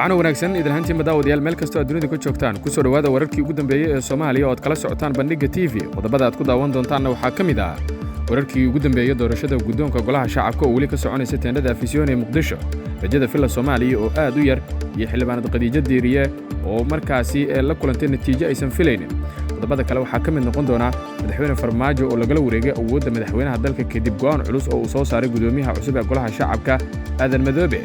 waxaana wanaagsan idin hantii madaawadayaal meel kastoo aad dunida ku joogtaan ku soo dhawaada wararkii ugu dambeeyay ee Soomaaliya oo aad kala socotaan bandhiga TV qodobada aad ku daawan doontaanna waxaa ka mid ah wararkii ugu dambeeyay doorashada guddoonka golaha shacabka oo weli ka soconaysa teendhada afisyoon ee Muqdisho rajada filla Soomaaliya oo aad u yar iyo xildhibaanad Khadiija Diiriye oo markaasi la kulantay natiijo aysan filaynin qodobada kale waxaa ka mid noqon doona madaxweyne Farmaajo oo lagala wareegay awoodda madaxweynaha dalka kadib go'aan culus oo uu soo saaray gudoomiyaha cusub ee golaha shacabka Aadan Madoobe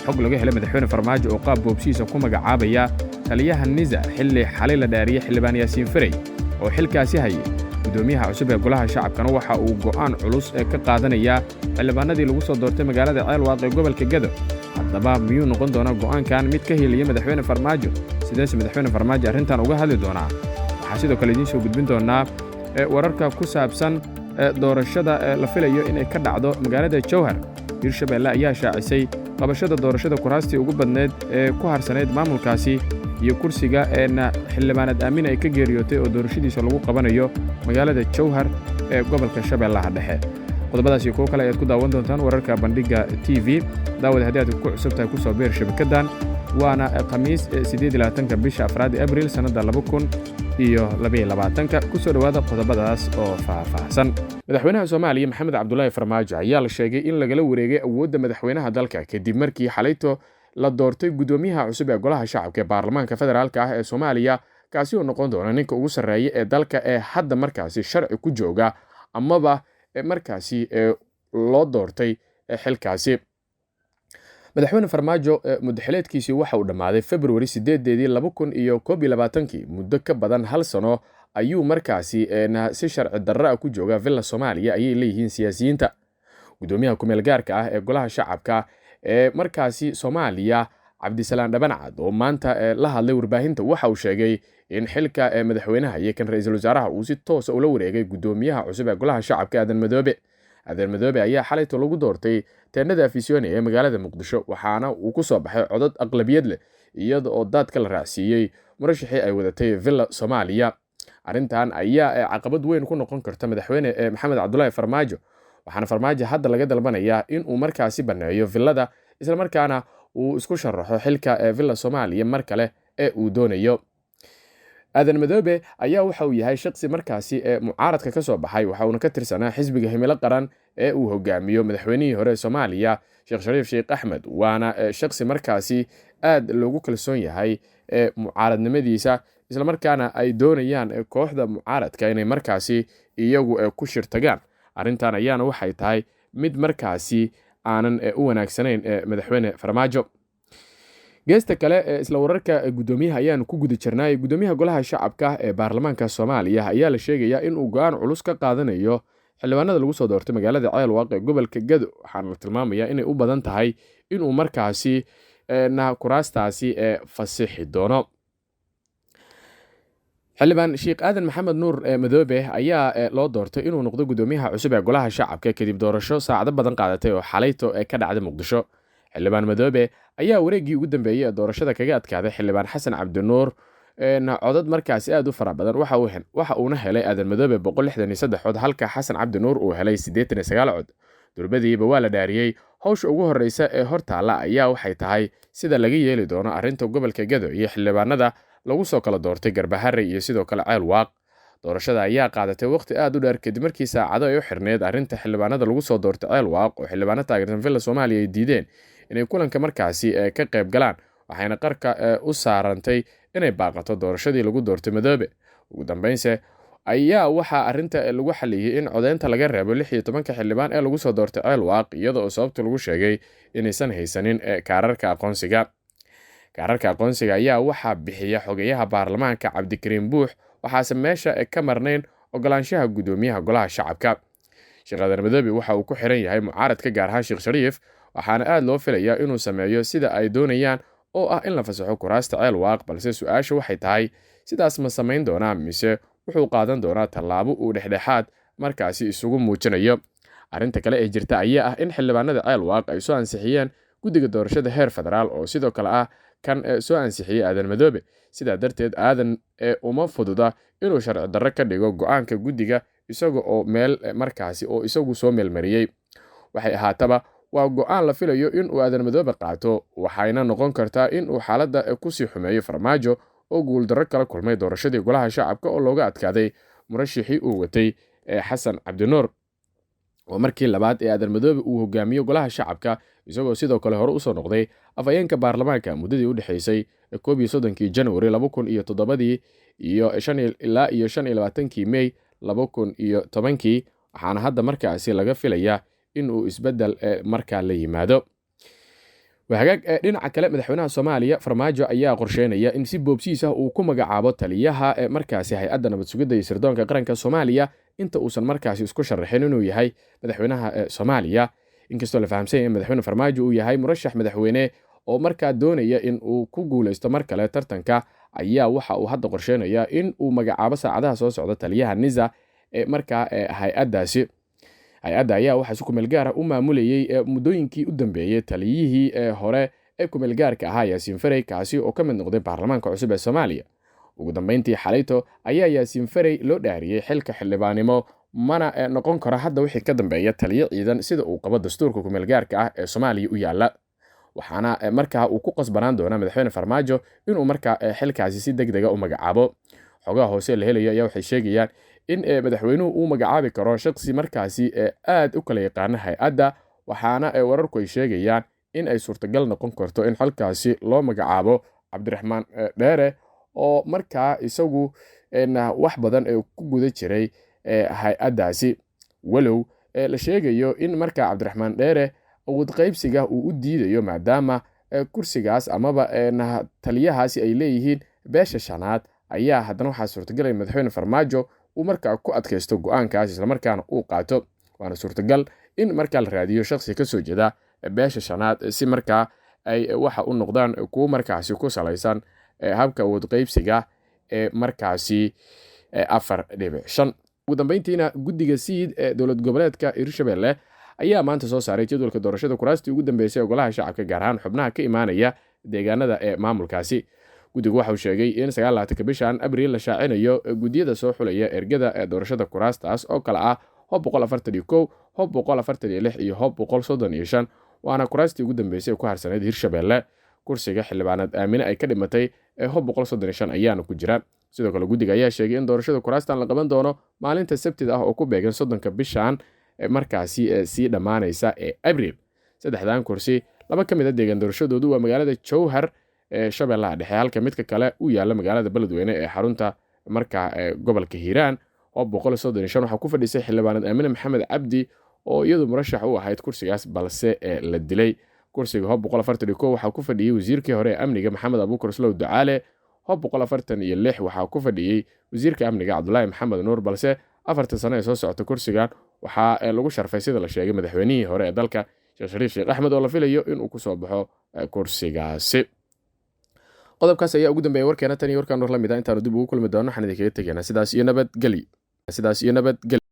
xog laga helay madaxweyne Farmaajo oo qaab boobsiisa ku magacaabaya taliyaha Niza xilli xalay la dhaariyay xildhibaan Yaasiin Faray oo xilkaasi hayay gudoomiyaha cusub ee golaha shacabkana waxa uu go'aan culus ka qaadanaya xildhibaanadii lagu soo doortay magaalada Ceelwaaq ee gobolka Gado haddaba miyuu noqon doona go'aankan mid ka helaya madaxweyne Farmaajo sidaas madaxweyne Farmaajo arrintan uga hadli doona waxaa sidoo kale idin soo gudbin doonaa wararka ku saabsan doorashada la filayo inay ka dhacdo magaalada Jowhar Hirshabelle ayaa shaacisay qabashada doorashada kuraastii ugu badneed ee ku harsaneyd maamulkaasi iyo kursiga xildhibaanad Aamin ay ka geeriyootay oo doorashadiisa lagu qabanayo magaalada Jowhar ee gobolka Shabeellaha Dhexe qodobadaas iyo kuwa kale ayaad ku daawan doontaan wararka bandhiga TV daawada haddii aad ku cusub tahay ku soo biir shabakadan waana khamiis 18 bisha Afraad Abriil sanada 2022 ku soo dhawaada qodobadaas oo faahfaahsan madaxweynaha Soomaaliya Maxamed Cabdullaahi Farmaajo ayaa la sheegay in lagala wareegay awoodda madaxweynaha dalka kadib markii xalayto la doortay gudoomiyaha cusub ee golaha shacabka ee baarlamaanka federaalka ah ee Soomaaliya kaasi oo noqon doona ninka ugu sarreeya ee dalka ee hadda markaasi sharci ku jooga amaba markaasi loo doortay xilkaasi madaxweyne Farmaajo muddaxileedkiisii waxa uu dhamaaday February 8 2021 muddo ka badan hal sano ayuu markaasi si sharci darro ku jooga villa Soomaaliya ayay leeyihiin siyaasiyiinta gudoomiyaha kumeel gaarka ah ee golaha shacabka ee markaasi Soomaaliya Cabdisalaan Dhabancad oo maanta la hadlay warbaahinta waxa uu sheegay in xilka madaxweynaha iyo kan ra'iisul wasaaraha uu si toos ah ula wareegay gudoomiyaha cusub ee golaha shacabka Aadan Madoobe ayaa xalayto lagu doortay teendhada afisyoon ee magaalada Muqdisho waxaana uu ku soo baxay codad aqlabiyad leh iyada oo dadka la raacsiiyay murashaxii ay wadatay villa Soomaaliya arrintan ayaa caqabad weyn ku noqon karta madaxweyne Maxamed Cabdullaahi Farmaajo waxaana Farmaajo hadda laga dalbanayaa in uu markaasi baneeyo villada isla markaana uu isku sharaxo xilka villa Soomaaliya mar kale ee uu doonayo Aadan Madoobe ayaa waxa uu yahay shakhsi markaasi mucaaradka ka soo baxay waxa uu ka tirsanaa xisbiga himilo qaran ee uu hogaamiyo madaxweynihii hore Soomaaliya Sheekh Shariif Sheekh Axmed waana shakhsi markaasi aad loogu kalsoon yahay mucaaradnimadiisa isla markaana ay doonayaan kooxda mucaaradka inay markaasi iyagu ku shirtagaan arrintan ayaana waxay tahay mid markaasi aanan u wanaagsanayn madaxweyne Farmaajo geesta kale isla wararka gudoomiyaha ayaan ku guda jirnay gudoomiyaha golaha shacabka ee baarlamaanka Soomaaliya ayaa la sheegayaa in uu go'aan culus ka qaadanayo xildhibaanada lagu soo doortay magaalada Ceelwaaq ee gobolka Gado waxaana la tilmaamayaa inay u badan tahay in uu markaasi kuraastaasi fasixi doono xildhibaan Sheekh Aadan Maxamed Nuur Madoobe ayaa loo doortay inuu noqdo gudoomiyaha cusub ee golaha shacabka kadib doorasho saacado badan qaadatay oo xalayto ka dhacday Muqdisho xildhibaan Madoobe ayaa wareegii ugu dambeeyay ee doorashada kaga adkaaday xildhibaan Xasan Cabdinuur codad markaasi aad u fara badan waxa uuna helay Aadan Madoobe 163 cod halka Xasan Cabdinuur uu helay 89 cod durbadiiba waa la dhaariyay hawsha ugu horeysa ee hortaala ayaa waxay tahay sida laga yeeli doono arrinta gobolka Gado iyo xildhibaanada lagu soo kala doortay Garbaharre iyo sidoo kale Ceelwaaq doorashada ayaa qaadatay waqti aad u dheer kadib markii saacado ay u xirneed arrinta xildhibaanada lagu soo doortay Ceelwaaq oo xildhibaanada taageersan villa Soomaaliya ay diideen inay kulanka markaasi ka qayb galaan waxayna qarka u saarantay inay baaqato doorashadii lagu doortay Madoobe ugu dambeynse ayaa waxa arrinta lagu xaliyay in codeynta laga reebo 16 xildhibaan ee lagu soo doortay Ceelwaaq iyada oo sababta lagu sheegay inaysan haysanin kaararka aqoonsiga ayaa waxa bixiya xogayaha baarlamaanka Cabdikariin Buux waxaase meesha ka marnayn ogolaanshaha gudoomiyaha golaha shacabka Sheekh Aadan Madoobe waxa uu ku xiran yahay mucaaradka gaar ahaan Sheekh Shariif waxaana aad loo filayaa inuu sameeyo sida ay doonayaan oo ah in la fasaxo kuraasta Ceelwaaq balse su'aashu waxay tahay sidaas ma samayn doonaa mise wuxuu qaadan doonaa tallaabo uu dhexdhexaad markaasi isugu muujinayo arrinta kale ee jirta ayaa ah in xildhibaanada Ceelwaaq ay soo ansixiyeen guddiga doorashada heer federaal oo sidoo kale ah kan soo ansixiyay Aadan Madoobe sidaa darteed Aadan uma fududa inuu sharci darro ka dhigo go'aanka guddiga isaga oo meel markaasi oo isagu soo meelmariyay waxay ahaataba waa go'aan la filayo in uu Aadan Madoobe qaato, waxayna noqon kartaa in uu xaaladda ku sii xumeeyo Farmaajo oo guuldarro kala kulmay doorashadii golaha shacabka oo looga adkaaday murashixii uu watay Xasan Cabdinuur. oo markii labaad ee Aadan Madoobe uu hogaamiyo golaha shacabka, isagoo sidoo kale hore u soo noqday afhayeenka baarlamaanka muddadii u dhaxaysay 11 January 2007 iyo 25 May 2010, waxaana hadda markaasi laga filayaa in uu isbeddel markaa la yimaado. dhinaca kale, madaxweynaha Soomaaliya Farmaajo ayaa qorsheynaya in si boobsiis ah uu ku magacaabo taliyaha markaasi hay'adda nabad sugidda iyo sirdoonka qaranka Soomaaliya inta uusan markaasi isku sharaxin inuu yahay madaxweynaha Soomaaliya. inkastoo la fahamsan yahay in madaxweyne Farmaajo uu yahay murashax madaxweyne oo markaa doonaya in uu ku guuleysto mar kale tartanka, ayaa waxa uu hadda qorsheynayaa in uu magacaabo saacadaha soo socda taliyaha NISA markaa hay'addaasi. hay-adda ayaa waxaa si kumeel gaar ah u maamulayay muddooyinkii u dambeeyey taliyihii hore ee kumeel gaarka ahaa Yaasiin Farey, kaasi oo ka mid noqday baarlamaanka cusub ee Soomaaliya. ugu dambeyntii xalayto ayaa Yaasiin Farey loo dhaariyey xilka xildhibaanimo, mana noqon karo hadda wixii ka dambeeya taliye ciidan sida uu qabo dastuurka kumeel gaarka ah ee Soomaaliya u yaala. waxaana markaa uu ku qasbanaan doonaa madaxweyne Farmaajo inuu markaa xilkaasi si degdega u magacaabo. xogaha hoose la helayo ayaa waxay sheegayaan in madaxweynuhu uu magacaabi karo shakhsi markaasi aad u kala yaqaana hay-adda, waxaana wararku ay sheegayaan in ay suurtagal noqon karto in xilkaasi loo magacaabo Cabdiraxmaan Dheere oo markaa isagu wax badan ku guda jiray hay-addaasi. walow la sheegayo in markaa Cabdiraxmaan Dheere awood qaybsiga uu u diidayo maadaama kursigaas amaba taliyahaasi ay leeyihiin beesha shanaad, ayaa haddana waxaa suurtagal in madaxweyne Farmaajo uu markaa ku adkaysto go'aankaas islamarkaana uu qaato. waana suurtagal in markaa la raadiyo shakhsi ka soo jeeda beesha shanaad si markaa ay waxa u noqdaan kuwo markaasi ku salaysan habka awood qaybsiga ee markaasi 4.5. ugu dambeyntiina guddiga siid ee dowlad goboleedka Hirshabelle ayaa maanta soo saaray jadwalka doorashada kuraastii ugu dambeysay ee golaha shacabka, gaar ahaan xubnaha ka imaanaya deegaanada ee maamulkaasi. guddigu waxa uu sheegay in 29 bishan Abriil la shaacinayo guddiyada soo xulaya ergada ee doorashada kuraastaas oo kala ah Hob 141, Hob 146 iyo Hob 135, waana kuraastii ugu dambeysay ku harsaneyd Hirshabelle. kursiga xildhibaanad Aamine ay ka dhimatay Hob 135 ayaana ku jira. sidoo kale guddiga ayaa sheegay in doorashada kuraastan la qaban doono maalinta Sabtida ah oo ku beegan 30 bishan markaasi sii dhammaanaysa ee Abriil. saddexdan kursi laba ka mid ah deegaan doorashadoodu waa magaalada Jowhar Shabeellaha Dhexe, halka midka kale uu yaalla magaalada Beledweyne ee xarunta markaa gobolka Hiiraan. Hob 135 waxaa ku fadhisay xildhibaanad Aamine Maxamed Cabdi oo iyadu murashax u ahayd kursigaas balse la dilay. kursiga Hob 141 waxaa ku fadhiyey wasiirkii hore ee amniga Maxamed Abuukar Slow Ducaale. Hob 146 waxaa ku fadhiyey wasiirka amniga Cabdullaahi Maxamed Nuur, balse 4 sano ee soo socota kursigan waxaa lagu sharfay sida la sheegay madaxweynihii hore ee dalka Sheekh Shariif Sheekh Axmed oo la filayo inuu ku soo baxo kursigaasi. qodobkaas ayaa ugu dambeeyay warkeena tan iyo warkaan war la mid ah. intaanu dib ugu kulmi doono waxaan idinkaga tegaynaa sidaas iyo nabadgelyo.